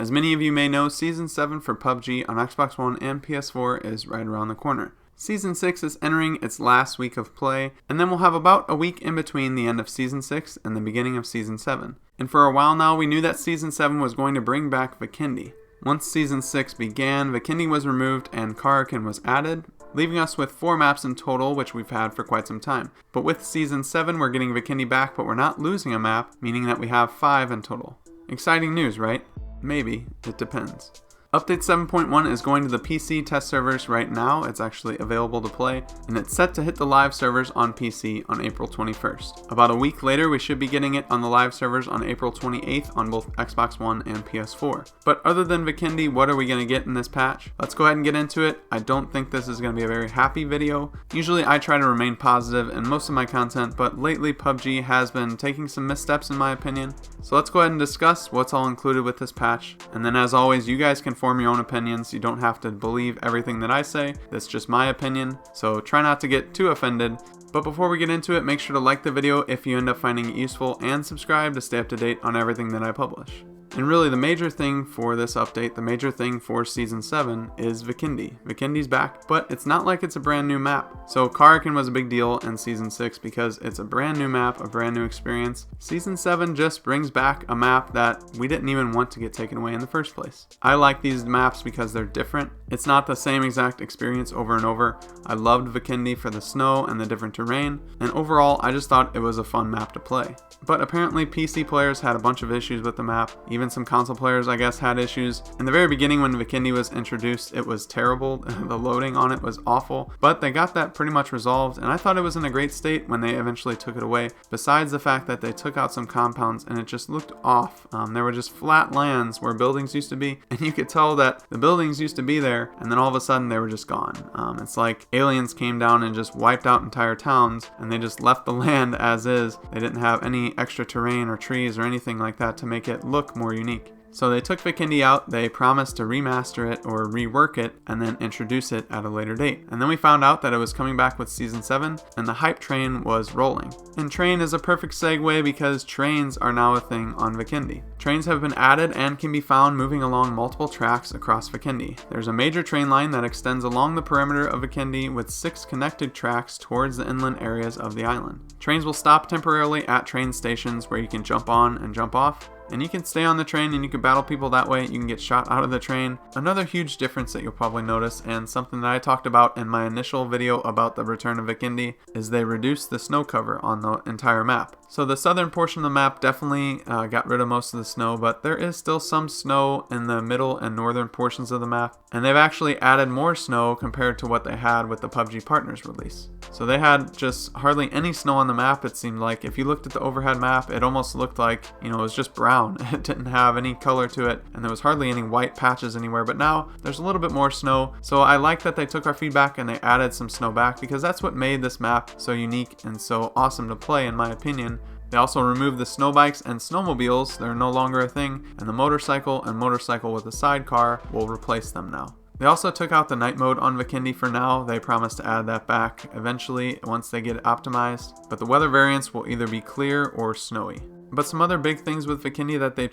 As many of you may know, Season 7 for PUBG on Xbox One and PS4 is right around the corner. Season 6 is entering its last week of play, and then we'll have about a week in between the end of Season 6 and the beginning of Season 7. And for a while now, we knew that Season 7 was going to bring back Vikendi. Once Season 6 began, Vikendi was removed and Karakin was added, leaving us with 4 maps in total, which we've had for quite some time. But with Season 7, we're getting Vikendi back, but we're not losing a map, meaning that we have 5 in total. Exciting news, right? Maybe. It depends. Update 7.1 is going to the PC test servers right now. It's actually available to play, and it's set to hit the live servers on PC on April 21st. About a week later, we should be getting it on the live servers on April 28th on both Xbox One and PS4. But other than Vikendi, what are we going to get in this patch? Let's go ahead and get into it. I don't think this is going to be a very happy video. Usually I try to remain positive in most of my content, but lately PUBG has been taking some missteps in my opinion. So let's go ahead and discuss what's all included with this patch. And then as always, you guys can form your own opinions. You don't have to believe everything that I say. That's just my opinion. So try not to get too offended. But before we get into it, make sure to like the video if you end up finding it useful and subscribe to stay up to date on everything that I publish. And really the major thing for this update, the major thing for Season 7 is Vikendi. Vikendi's back, but it's not like it's a brand new map. So Karakin was a big deal in Season 6 because it's a brand new map, a brand new experience. Season 7 just brings back a map that we didn't even want to get taken away in the first place. I like these maps because they're different. It's not the same exact experience over and over. I loved Vikendi for the snow and the different terrain, and overall I just thought it was a fun map to play. But apparently PC players had a bunch of issues with the map. Even some console players, I guess, had issues. In the very beginning when Vikendi was introduced, it was terrible. The loading on it was awful, but they got that pretty much resolved, and I thought it was in a great state when they eventually took it away, besides the fact that they took out some compounds and it just looked off. There were just flat lands where buildings used to be, and you could tell that the buildings used to be there, and then all of a sudden they were just gone. It's like aliens came down and just wiped out entire towns, and they just left the land as is. They didn't have any extra terrain or trees or anything like that to make it look more unique. So they took Vikendi out, they promised to remaster it or rework it, and then introduce it at a later date. And then we found out that it was coming back with Season 7, and the hype train was rolling. And train is a perfect segue because trains are now a thing on Vikendi. Trains have been added and can be found moving along multiple tracks across Vikendi. There's a major train line that extends along the perimeter of Vikendi with 6 connected tracks towards the inland areas of the island. Trains will stop temporarily at train stations where you can jump on and jump off. And you can stay on the train and you can battle people that way. You can get shot out of the train. Another huge difference that you'll probably notice, and something that I talked about in my initial video about the return of Vikendi, is they reduced the snow cover on the entire map. So the southern portion of the map definitely got rid of most of the snow, but there is still some snow in the middle and northern portions of the map. And they've actually added more snow compared to what they had with the PUBG Partners release. So they had just hardly any snow on the map, it seemed like. If you looked at the overhead map, it almost looked like, it was just brown. It didn't have any color to it, and there was hardly any white patches anywhere, but now there's a little bit more snow. So I like that they took our feedback and they added some snow back, because that's what made this map so unique and so awesome to play in my opinion. They also removed the snow bikes and snowmobiles. They're no longer a thing, and the motorcycle and motorcycle with a sidecar will replace them now. They also took out the night mode on Vikendi for now. They promise to add that back eventually once they get it optimized, but the weather variants will either be clear or snowy. But some other big things with Vikendi that they've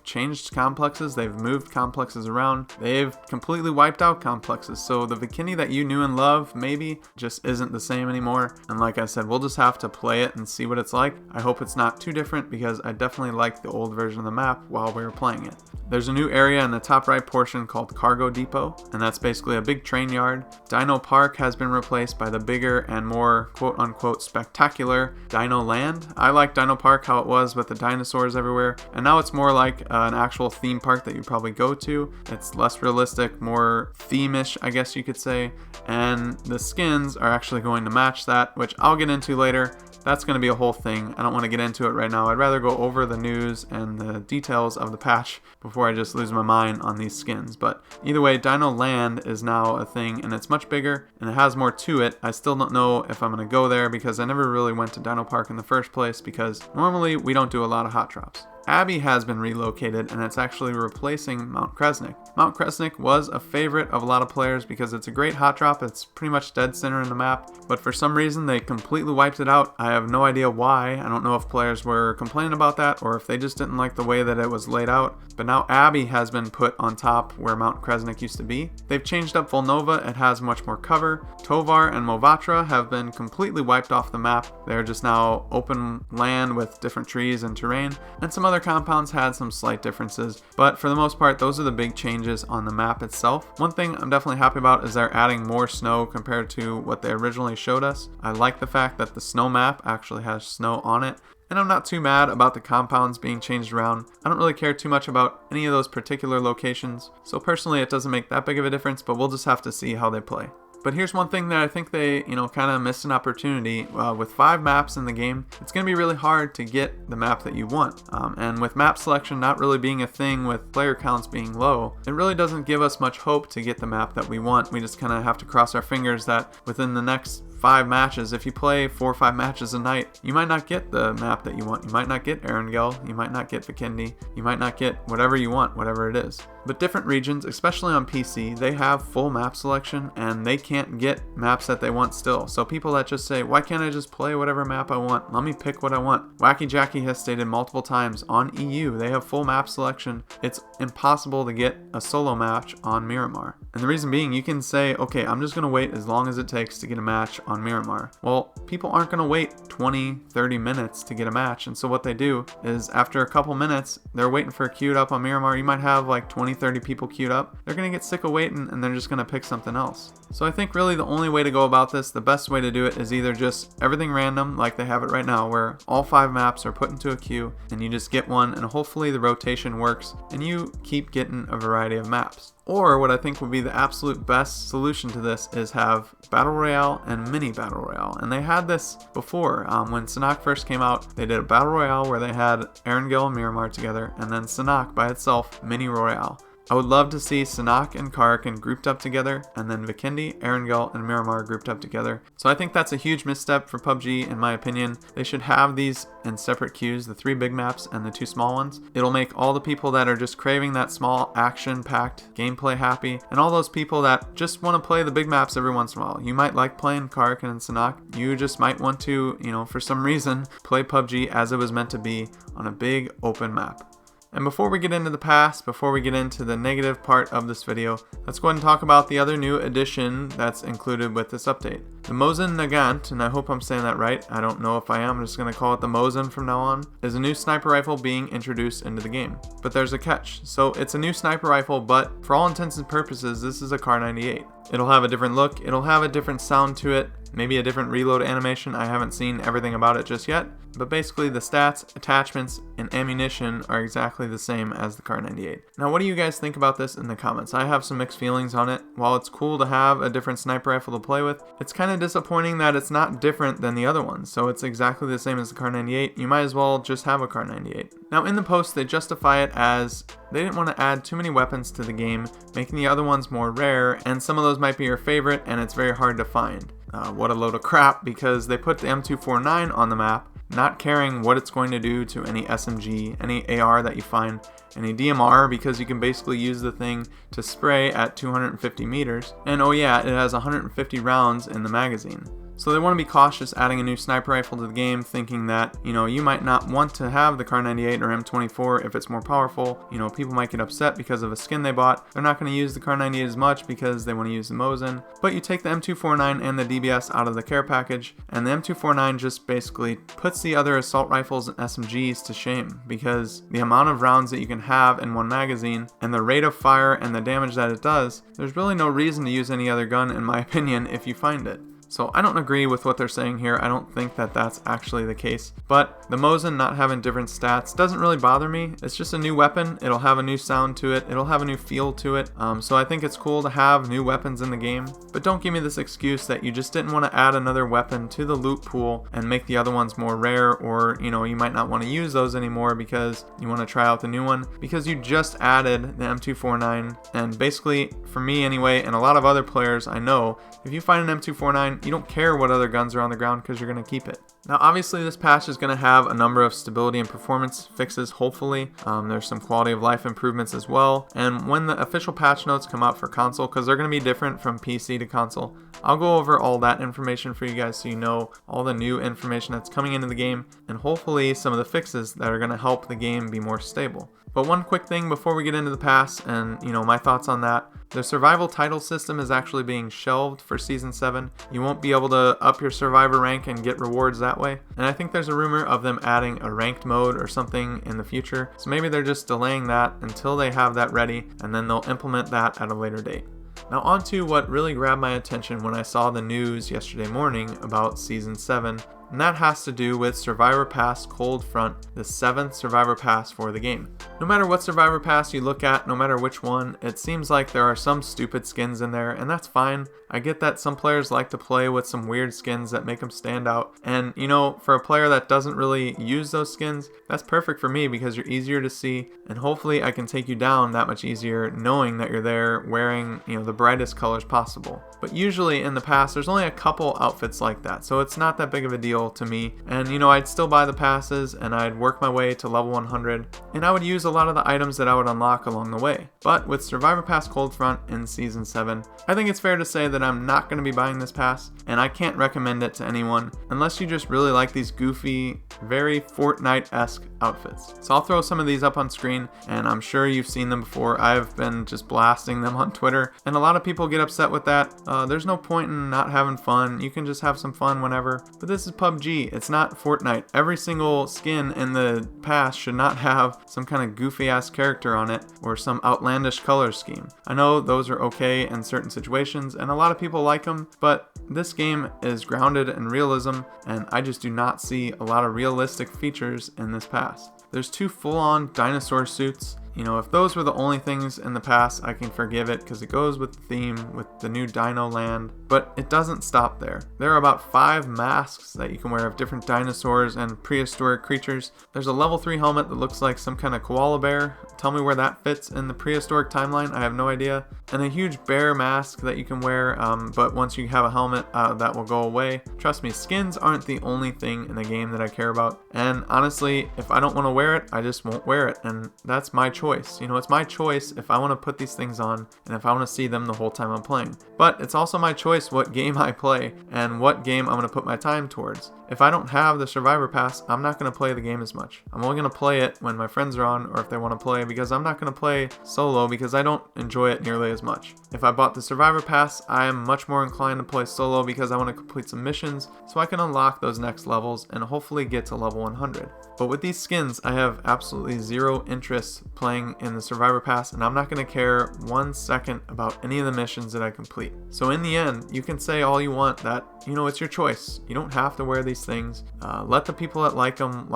changed complexes, they've moved complexes around, they've completely wiped out complexes. So the Vikendi that you knew and loved maybe just isn't the same anymore. And like I said, we'll just have to play it and see what it's like. I hope it's not too different because I definitely liked the old version of the map while we were playing it. There's a new area in the top right portion called Cargo Depot, and that's basically a big train yard. Dino Park has been replaced by the bigger and more quote-unquote spectacular Dino Land. I like Dino Park how it was with the dinosaurs everywhere, and now it's more like an actual theme park that you probably go to. It's less realistic, more theme-ish, I guess you could say, and the skins are actually going to match that, which I'll get into later. That's going to be a whole thing. I don't want to get into it right now. I'd rather go over the news and the details of the patch before I just lose my mind on these skins. But either way, Dino Land is now a thing, and it's much bigger and it has more to it. I still don't know if I'm going to go there because I never really went to Dino Park in the first place, because normally we don't do a lot of hot drops. Abbey has been relocated, and it's actually replacing Mount Kresnik. Mount Kresnik was a favorite of a lot of players because it's a great hot drop. It's pretty much dead center in the map, but for some reason they completely wiped it out. I have no idea why. I don't know if players were complaining about that or if they just didn't like the way that it was laid out. But now Abbey has been put on top where Mount Kresnik used to be. They've changed up Volnova. It has much more cover. Tovar and Movatra have been completely wiped off the map. They're just now open land with different trees and terrain, and some other compounds had some slight differences, but for the most part those are the big changes on the map itself. One thing I'm definitely happy about is they're adding more snow compared to what they originally showed us. I like the fact that the snow map actually has snow on it, and I'm not too mad about the compounds being changed around. I don't really care too much about any of those particular locations, so personally it doesn't make that big of a difference, but we'll just have to see how they play. But here's one thing that I think they, kind of missed an opportunity. With 5 maps in the game, it's going to be really hard to get the map that you want. And with map selection not really being a thing with player counts being low, it really doesn't give us much hope to get the map that we want. We just kind of have to cross our fingers that within the next 5 matches, if you play 4 or 5 matches a night, you might not get the map that you want. You might not get Erangel, you might not get Vikendi, you might not get whatever you want, whatever it is. But different regions, especially on PC, they have full map selection and they can't get maps that they want still. So people that just say, why can't I just play whatever map I want? Let me pick what I want. Wacky Jackie has stated multiple times on EU, they have full map selection. It's impossible to get a solo match on Miramar. And the reason being, you can say, okay, I'm just going to wait as long as it takes to get a match on Miramar. Well, people aren't going to wait 20, 30 minutes to get a match. And so what they do is after a couple minutes, they're waiting for a queued up on Miramar. You might have like 20, 30 people queued up. They're going to get sick of waiting and they're just going to pick something else. So I think really the only way to go about this, the best way to do it is either just everything random like they have it right now where all 5 maps are put into a queue and you just get one and hopefully the rotation works and you keep getting a variety of maps. Or what I think would be the absolute best solution to this is have Battle Royale and Mini Battle Royale. And they had this before. When Sanhok first came out, they did a Battle Royale where they had Erangel and Miramar together, and then Sanhok by itself, Mini Royale. I would love to see Sanhok and Karkin grouped up together, and then Vikendi, Erangel, and Miramar grouped up together. So I think that's a huge misstep for PUBG in my opinion. They should have these in separate queues, the 3 big maps and the 2 small ones. It'll make all the people that are just craving that small action-packed gameplay happy, and all those people that just want to play the big maps every once in a while. You might like playing Karkin and Sanhok. You just might want to, for some reason, play PUBG as it was meant to be on a big open map. And before we get into the past, before we get into the negative part of this video, let's go ahead and talk about the other new addition that's included with this update. The Mosin Nagant, and I hope I'm saying that right, I don't know if I am, I'm just going to call it the Mosin from now on, is a new sniper rifle being introduced into the game. But there's a catch. So it's a new sniper rifle, but for all intents and purposes, this is a Kar 98. It'll have a different look, it'll have a different sound to it, maybe a different reload animation. I haven't seen everything about it just yet, but basically the stats, attachments, and ammunition are exactly the same as the Kar 98. Now what do you guys think about this in the comments? I have some mixed feelings on it. While it's cool to have a different sniper rifle to play with, it's kind of disappointing that it's not different than the other ones. So it's exactly the same as the Kar 98. You might as well just have a Kar 98. Now in the post they justify it as they didn't want to add too many weapons to the game, making the other ones more rare, and some of those might be your favorite and it's very hard to find. What a load of crap, because they put the M249 on the map, not caring what it's going to do to any SMG, any AR that you find, any DMR, because you can basically use the thing to spray at 250 meters. And oh yeah, it has 150 rounds in the magazine. So they want to be cautious adding a new sniper rifle to the game, thinking that, you might not want to have the Kar 98 or M24 if it's more powerful. People might get upset because of a skin they bought. They're not going to use the Kar 98 as much because they want to use the Mosin. But you take the M249 and the DBS out of the care package, and the M249 just basically puts the other assault rifles and SMGs to shame, because the amount of rounds that you can have in one magazine and the rate of fire and the damage that it does, there's really no reason to use any other gun in my opinion if you find it. So I don't agree with what they're saying here. I don't think that that's actually the case. But the Mosin not having different stats doesn't really bother me. It's just a new weapon. It'll have a new sound to it. It'll have a new feel to it. So I think it's cool to have new weapons in the game. But don't give me this excuse that you just didn't want to add another weapon to the loot pool and make the other ones more rare, or you might not want to use those anymore because you want to try out the new one, because you just added the M249. And basically, for me anyway, and a lot of other players I know, if you find an M249, you don't care what other guns are on the ground because you're going to keep it. Now obviously this patch is going to have a number of stability and performance fixes, hopefully. There's some quality of life improvements as well, and when the official patch notes come out for console, because they're going to be different from PC to console, I'll go over all that information for you guys so you know all the new information that's coming into the game, and hopefully some of the fixes that are going to help the game be more stable. But one quick thing before we get into the pass and my thoughts on that. The survival title system is actually being shelved for Season 7. You won't be able to up your survivor rank and get rewards that way. And I think there's a rumor of them adding a ranked mode or something in the future. So maybe they're just delaying that until they have that ready, and then they'll implement that at a later date. Now on to what really grabbed my attention when I saw the news yesterday morning about Season 7, and that has to do with Survivor Pass Cold Front, the 7th Survivor Pass for the game. No matter what Survivor Pass you look at, no matter which one, it seems like there are some stupid skins in there, and that's fine. I get that some players like to play with some weird skins that make them stand out, and for a player that doesn't really use those skins, that's perfect for me because you're easier to see, and hopefully I can take you down that much easier knowing that you're there wearing the brightest colors possible. But usually in the past there's only a couple outfits like that, so it's not that big of a deal to me, and I'd still buy the passes and I'd work my way to level 100, and I would use a lot of the items that I would unlock along the way. But with Survivor Pass Cold Front in Season 7, I think it's fair to say that I'm not going to be buying this pass, and I can't recommend it to anyone unless you just really like these goofy, very Fortnite-esque outfits. So I'll throw some of these up on screen, and I'm sure you've seen them before. I've been just blasting them on Twitter, and a lot of people get upset with that. There's no point in not having fun. You can just have some fun whenever. But this is PUBG. It's not Fortnite. Every single skin in the pass should not have some kind of goofy-ass character on it or some outlandish color scheme. I know those are okay in certain situations, and a lot of people like them, but this game is grounded in realism, and I just do not see a lot of realistic features in this pass. There's 2 full-on dinosaur suits. If those were the only things in the past, I can forgive it because it goes with the theme with the new Dino Land, but it doesn't stop there. There are about 5 masks that you can wear of different dinosaurs and prehistoric creatures. There's a level 3 helmet that looks like some kind of koala bear. Tell me where that fits in the prehistoric timeline, I have no idea. And a huge bear mask that you can wear, but once you have a helmet, that will go away. Trust me, skins aren't the only thing in the game that I care about, and honestly, if I don't want to wear it, I just won't wear it, and that's my choice. It's my choice if I want to put these things on and if I want to see them the whole time I'm playing. But it's also my choice what game I play and what game I'm going to put my time towards. If I don't have the Survivor Pass, I'm not going to play the game as much. I'm only going to play it when my friends are on or if they want to play, because I'm not going to play solo because I don't enjoy it nearly as much. If I bought the Survivor Pass, I am much more inclined to play solo because I want to complete some missions so I can unlock those next levels and hopefully get to level 100. But with these skins, I have absolutely zero interest playing in the Survivor Pass, and I'm not going to care 1 second about any of the missions that I complete. So in the end, you can say all you want that, it's your choice. You don't have to wear these things. Let the people that like them.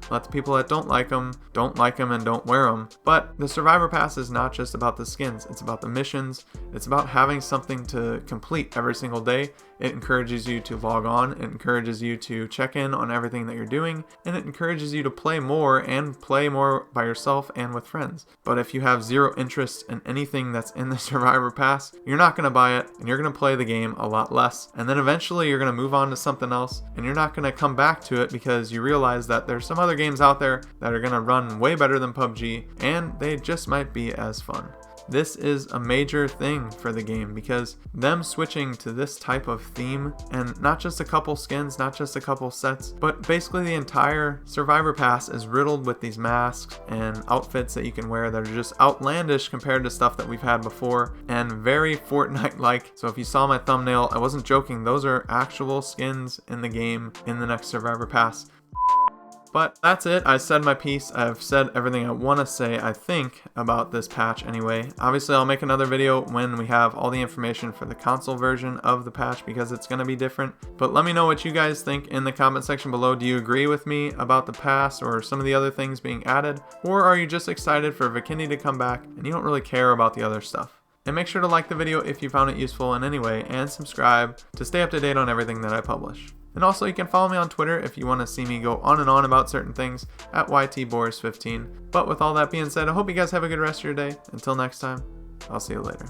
Let the people that don't like them and don't wear them. But the Survivor Pass is not just about the skins. It's about the missions. It's about having something to complete every single day. It encourages you to log on. It encourages you to check in on everything that you're doing. And it encourages you to play more and play more by yourself and with friends. But if you have zero interest in anything that's in the Survivor Pass, you're not going to buy it and you're going to play the game a lot less. And then eventually you're going to move on to something else and you're not going to come back to it because you realize that there's some other games out there that are going to run way better than PUBG and they just might be as fun. This is a major thing for the game because them switching to this type of theme, and not just a couple skins, not just a couple sets, but basically the entire Survivor Pass is riddled with these masks and outfits that you can wear that are just outlandish compared to stuff that we've had before and very Fortnite-like. So if you saw my thumbnail, I wasn't joking. Those are actual skins in the game in the next Survivor Pass. But that's it. I said my piece. I've said everything I want to say, I think, about this patch anyway. Obviously, I'll make another video when we have all the information for the console version of the patch because it's going to be different. But let me know what you guys think in the comment section below. Do you agree with me about the pass or some of the other things being added? Or are you just excited for Vikendi to come back and you don't really care about the other stuff? And make sure to like the video if you found it useful in any way and subscribe to stay up to date on everything that I publish. And also you can follow me on Twitter if you want to see me go on and on about certain things at YTBoris15. But with all that being said, I hope you guys have a good rest of your day. Until next time, I'll see you later.